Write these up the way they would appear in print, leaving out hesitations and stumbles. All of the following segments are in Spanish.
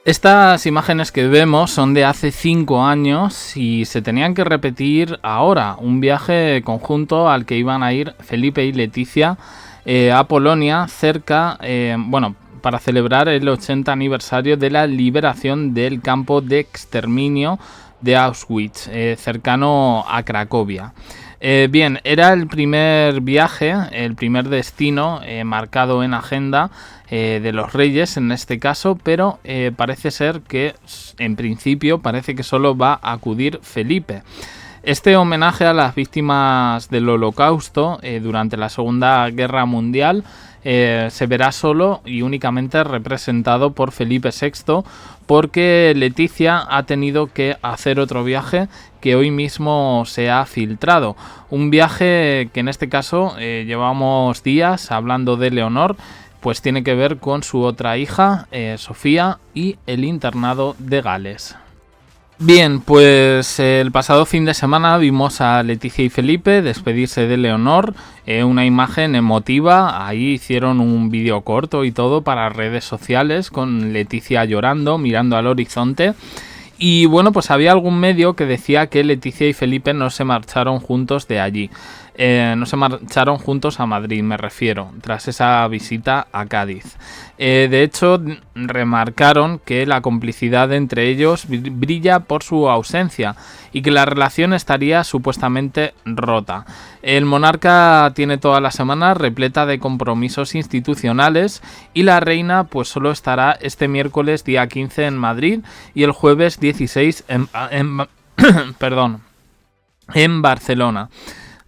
Estas imágenes que vemos son de hace 5 años y se tenían que repetir ahora, un viaje conjunto al que iban a ir Felipe y Leticia a Polonia, para celebrar el 80 aniversario de la liberación del campo de exterminio de Auschwitz, cercano a Cracovia. Era el primer viaje, el primer destino marcado en agenda de los reyes en este caso, pero parece ser que en principio parece que solo va a acudir Felipe. Este homenaje a las víctimas del Holocausto durante la Segunda Guerra Mundial se verá solo y únicamente representado por Felipe VI, porque Leticia ha tenido que hacer otro viaje que hoy mismo se ha filtrado. Un viaje que en este caso llevamos días hablando de Leonor, pues tiene que ver con su otra hija, Sofía, y el internado de Gales. Bien, pues el pasado fin de semana vimos a Leticia y Felipe despedirse de Leonor, una imagen emotiva. Ahí hicieron un vídeo corto y todo para redes sociales con Leticia llorando, mirando al horizonte. Y bueno, pues había algún medio que decía que Leticia y Felipe no se marcharon juntos de allí. No se marcharon juntos a Madrid, me refiero, tras esa visita a Cádiz. De hecho, remarcaron que la complicidad entre ellos brilla por su ausencia y que la relación estaría supuestamente rota. El monarca tiene toda la semana repleta de compromisos institucionales y la reina pues solo estará este miércoles día 15 en Madrid y el jueves 16 en Barcelona.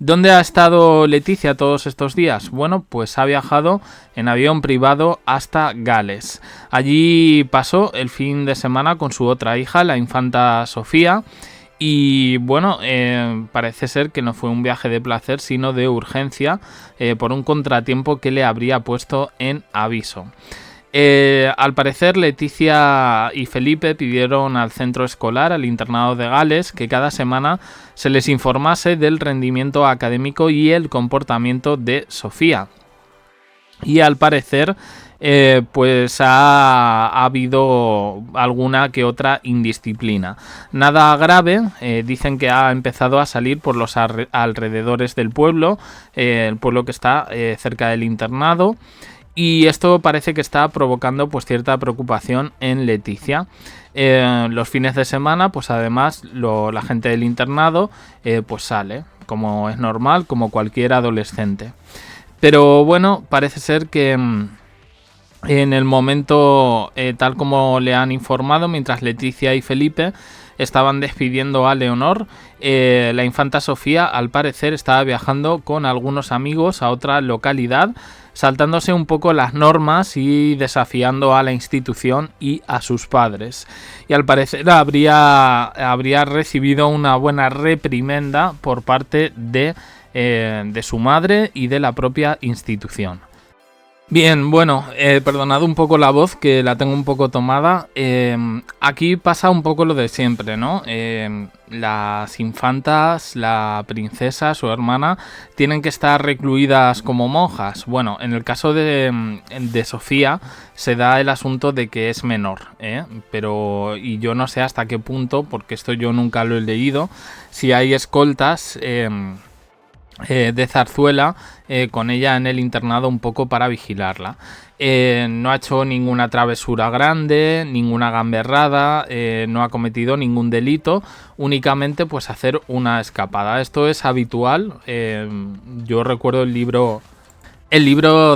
¿Dónde ha estado Leticia todos estos días? Bueno, pues ha viajado en avión privado hasta Gales. Allí pasó el fin de semana con su otra hija, la infanta Sofía. Y bueno, parece ser que no fue un viaje de placer, sino de urgencia, por un contratiempo que le habría puesto en aviso. Al parecer, Leticia y Felipe pidieron al centro escolar, al internado de Gales, que cada semana se les informase del rendimiento académico y el comportamiento de Sofía. Y al parecer, pues ha habido alguna que otra indisciplina. Nada grave, dicen que ha empezado a salir por los alrededores del pueblo, el pueblo que está cerca del internado. Y esto parece que está provocando pues cierta preocupación en Leticia. Los fines de semana, pues además la gente del internado pues sale, como es normal, como cualquier adolescente. Pero bueno, parece ser que en el momento, tal como le han informado, mientras Leticia y Felipe estaban despidiendo a Leonor, la infanta Sofía al parecer estaba viajando con algunos amigos a otra localidad, saltándose un poco las normas y desafiando a la institución y a sus padres. Y al parecer habría recibido una buena reprimenda por parte de su madre y de la propia institución. Bien, bueno, perdonad un poco la voz, que la tengo un poco tomada. Aquí pasa un poco lo de siempre, ¿no? Las infantas, la princesa, su hermana, tienen que estar recluidas como monjas. Bueno, en el caso de Sofía se da el asunto de que es menor, pero y yo no sé hasta qué punto, porque esto yo nunca lo he leído, si hay escoltas de Zarzuela con ella en el internado un poco para vigilarla. No ha hecho ninguna travesura grande, ninguna gamberrada, no ha cometido ningún delito, únicamente pues hacer una escapada. Esto es habitual. Yo recuerdo el libro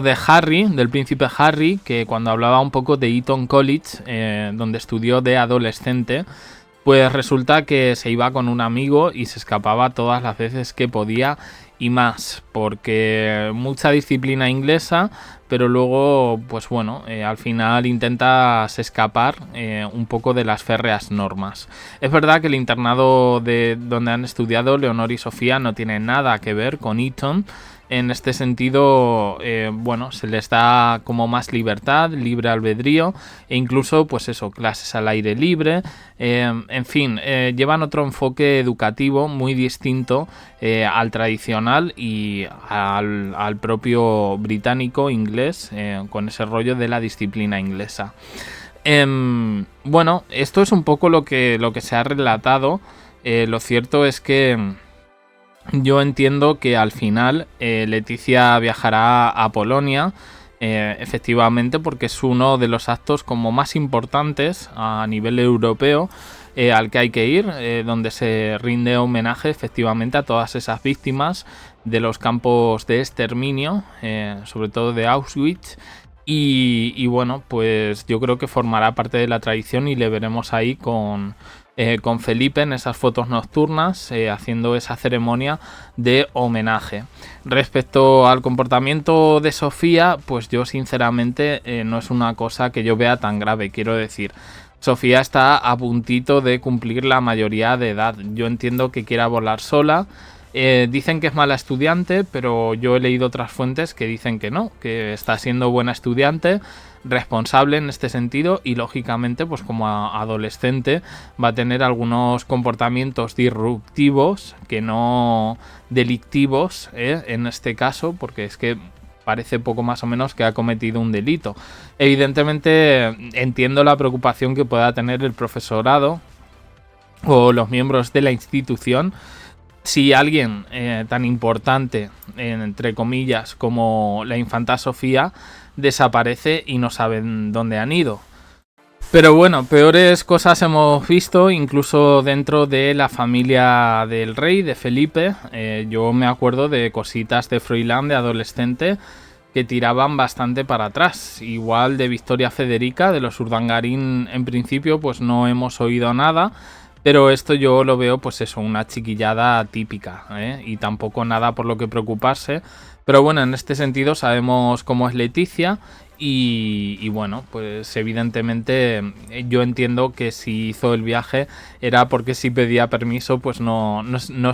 de Harry, del príncipe Harry, que cuando hablaba un poco de Eton College, donde estudió de adolescente, pues resulta que se iba con un amigo y se escapaba todas las veces que podía y más, porque mucha disciplina inglesa, pero luego, pues bueno, al final intentas escapar un poco de las férreas normas. Es verdad que el internado de donde han estudiado Leonor y Sofía no tiene nada que ver con Eton. En este sentido, bueno, se les da como más libertad, libre albedrío e incluso, pues eso, clases al aire libre. En fin, llevan otro enfoque educativo muy distinto al tradicional y al propio británico inglés, con ese rollo de la disciplina inglesa. Bueno, esto es un poco lo que se ha relatado. Lo cierto es que yo entiendo que al final Leticia viajará a Polonia, efectivamente, porque es uno de los actos como más importantes a nivel europeo al que hay que ir, donde se rinde homenaje efectivamente a todas esas víctimas de los campos de exterminio, sobre todo de Auschwitz. Y bueno, pues yo creo que formará parte de la tradición y le veremos ahí con Felipe en esas fotos nocturnas, haciendo esa ceremonia de homenaje. Respecto al comportamiento de Sofía, pues yo sinceramente no es una cosa que yo vea tan grave, quiero decir. Sofía está a puntito de cumplir la mayoría de edad. Yo entiendo que quiera volar sola. Dicen que es mala estudiante, pero yo he leído otras fuentes que dicen que no, que está siendo buena estudiante, responsable en este sentido y lógicamente pues como adolescente va a tener algunos comportamientos disruptivos que no delictivos, en este caso, porque es que parece poco más o menos que ha cometido un delito. Evidentemente entiendo la preocupación que pueda tener el profesorado o los miembros de la institución si alguien tan importante, entre comillas, como la infanta Sofía desaparece y no saben dónde han ido. Pero bueno, peores cosas hemos visto incluso dentro de la familia del rey, de Felipe. Yo me acuerdo de cositas de Froilán de adolescente que tiraban bastante para atrás. Igual de Victoria Federica, de los Urdangarín, en principio pues no hemos oído nada. Pero esto yo lo veo, pues eso, una chiquillada típica, y tampoco nada por lo que preocuparse. Pero bueno, en este sentido sabemos cómo es Leticia y bueno, pues evidentemente yo entiendo que si hizo el viaje era porque si pedía permiso, pues no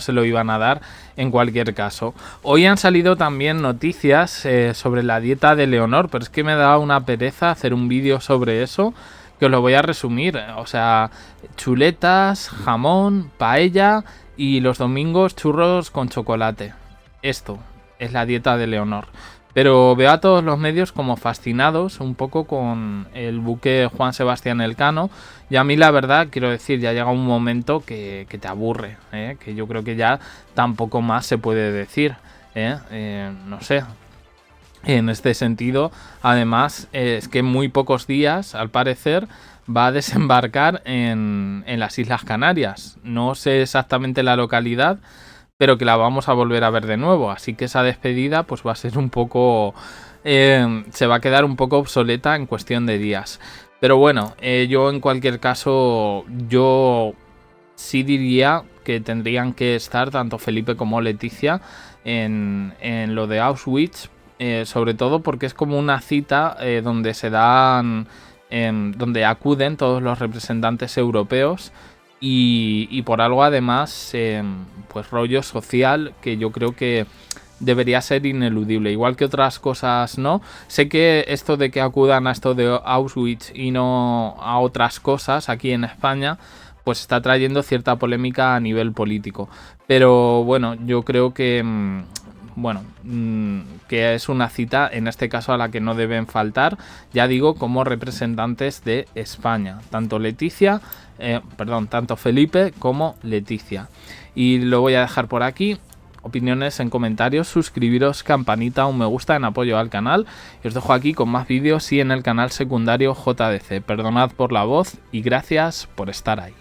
se lo iban a dar en cualquier caso. Hoy han salido también noticias sobre la dieta de Leonor, pero es que me da una pereza hacer un vídeo sobre eso, que os lo voy a resumir. O sea, chuletas, jamón, paella y los domingos churros con chocolate. Esto es la dieta de Leonor. Pero veo a todos los medios como fascinados un poco con el buque Juan Sebastián Elcano. Y a mí la verdad, quiero decir, ya llega un momento que te aburre, que yo creo que ya tampoco más se puede decir. No sé. En este sentido, además, es que en muy pocos días, al parecer, va a desembarcar en las Islas Canarias. No sé exactamente la localidad, pero que la vamos a volver a ver de nuevo. Así que esa despedida pues va a ser un poco... se va a quedar un poco obsoleta en cuestión de días. Pero bueno, yo en cualquier caso, yo sí diría que tendrían que estar tanto Felipe como Leticia en lo de Auschwitz. Sobre todo porque es como una cita donde se dan, donde acuden todos los representantes europeos y por algo además, pues rollo social que yo creo que debería ser ineludible, igual que otras cosas no. Sé que esto de que acudan a esto de Auschwitz y no a otras cosas aquí en España, pues está trayendo cierta polémica a nivel político. Pero bueno, yo creo que... que es una cita en este caso a la que no deben faltar, ya digo, como representantes de España, tanto tanto Felipe como Leticia. Y lo voy a dejar por aquí. Opiniones en comentarios, suscribiros, campanita, un me gusta en apoyo al canal. Y os dejo aquí con más vídeos y en el canal secundario JDC. Perdonad por la voz y gracias por estar ahí.